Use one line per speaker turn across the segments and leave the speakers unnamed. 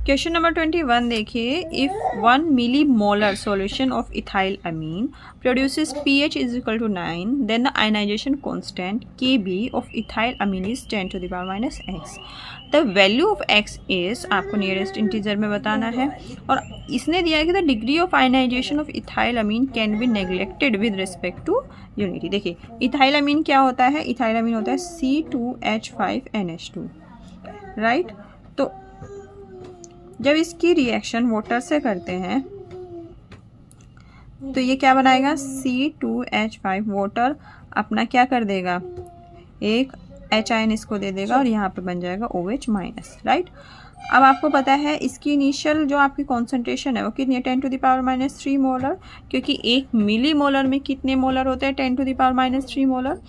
Question number 21 देखिए, if 1 milli molar solution of ethyl amine produces pH is equal to 9, then the ionisation constant Kb of ethyl amine is 10 to the power minus x। The value of x is, आपको nearest integer में बताना है, और इसने दिया है कि the degree of ionisation of ethyl amine can be neglected with respect to unity. देखिए इथाइल अमीन क्या होता है, इथाइल अमीन होता है C2H5NH2, राइट। तो जब इसकी रिएक्शन वाटर से करते हैं तो ये क्या बनाएगा, C2H5, वाटर अपना क्या कर देगा, एक H आयन इसको दे देगा और यहाँ पे बन जाएगा OH माइनस, राइट। अब आपको पता है इसकी इनिशियल जो आपकी कॉन्सेंट्रेशन है वो कितनी है, 10 to the power minus 3 molar, क्योंकि एक मिली मोलर में कितने मोलर होते हैं, 10 to the power minus 3 molar.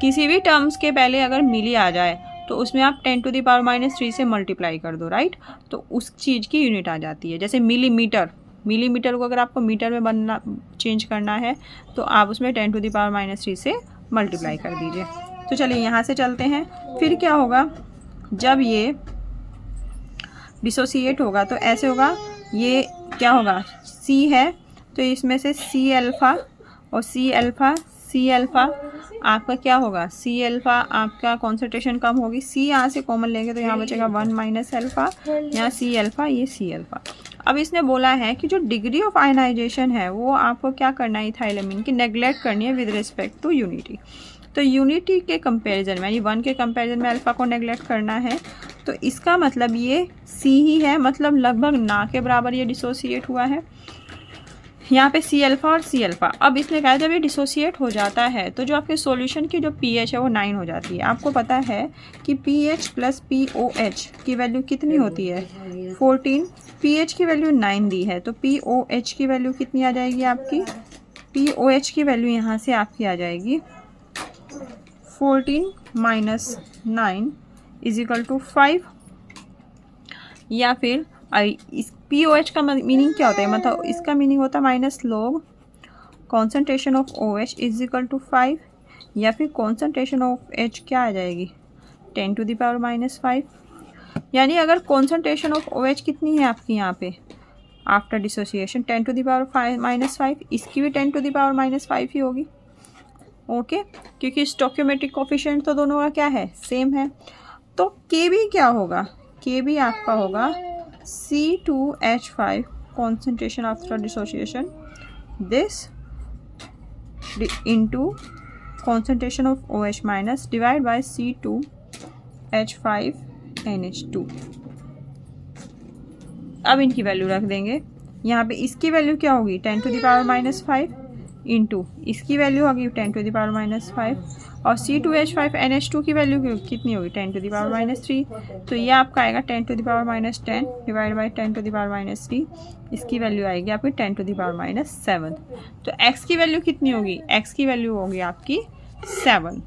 किसी भी टर्म्स के पहले अगर मिली आ जाए तो उसमें आप 10 to the power minus 3 से मल्टीप्लाई कर दो, राइट। तो उस चीज़ की यूनिट आ जाती है। जैसे मिलीमीटर, मिलीमीटर को अगर आपको मीटर में बनना चेंज करना है तो आप उसमें 10 to the power minus 3 से मल्टीप्लाई कर दीजिए। तो चलिए यहाँ से चलते हैं, फिर क्या होगा, जब ये डिसोसिएट होगा तो ऐसे होगा, ये क्या होगा, C है तो इसमें से C अल्फ़ा और C अल्फ़ा आपका क्या होगा, C अल्फ़ा आपका कॉन्सेंट्रेशन कम होगी, C यहाँ से कॉमन लेंगे तो यहाँ बचेगा 1 माइनस अल्फ़ा, यहाँ C अल्फ़ा, ये C अल्फ़ा। अब इसने बोला है कि जो डिग्री ऑफ आयनाइजेशन है वो आपको क्या करना है, इथाइल अमीन की नेग्लेक्ट करनी है विद रिस्पेक्ट टू यूनिटी। तो यूनिटी के कंपैरिजन में, यानी 1 के कंपैरिजन में अल्फ़ा को नेग्लेक्ट करना है, तो इसका मतलब ये C ही है, मतलब लगभग ना के बराबर ये डिसोसिएट हुआ है। यहाँ पे C अल्फ़ा और C अल्फ़ा। अब इसने कहा जब ये डिसोसिएट हो जाता है तो जो आपके सॉल्यूशन की जो pH है वो 9 हो जाती है। आपको पता है कि pH प्लस POH की वैल्यू कितनी होती है, 14। pH की वैल्यू 9 दी है तो POH की वैल्यू कितनी आ जाएगी आपकी, POH की वैल्यू यहाँ से आपकी आ जाएगी 14 माइनस 9 इज इक्वल टू 5, या फिर इस POH का मीनिंग क्या होता है, मतलब इसका मीनिंग होता है minus log concentration of OH is equal to 5, या फिर कॉन्सेंट्रेशन ऑफ H क्या आ जाएगी 10 to the power minus 5। यानी अगर कॉन्सेंट्रेशन ऑफ OH कितनी है आपकी यहाँ पे after dissociation 10 to the power minus 5, इसकी भी 10 to the power minus 5 ही होगी, ओके क्योंकि स्टोइकियोमेट्रिक कोफिशिएंट तो दोनों का क्या है, सेम है। तो Kb क्या होगा, Kb आपका होगा C2H5 concentration after dissociation, this into concentration of OH minus divided by C2H5NH2। अब इनकी वैल्यू रख देंगे, यहाँ पे इसकी वैल्यू क्या होगी 10 to the power minus 5 into इसकी वैल्यू होगी 10 to the power minus 5, और C2H5NH2 की वैल्यू कितनी होगी 10 to the power minus 3। तो ये आपका आएगा 10 to the power minus 10 divide by 10 to the power minus 3, इसकी वैल्यू आएगी आपकी 10 to the power minus 7। तो x की वैल्यू कितनी होगी, x की वैल्यू होगी आपकी 7।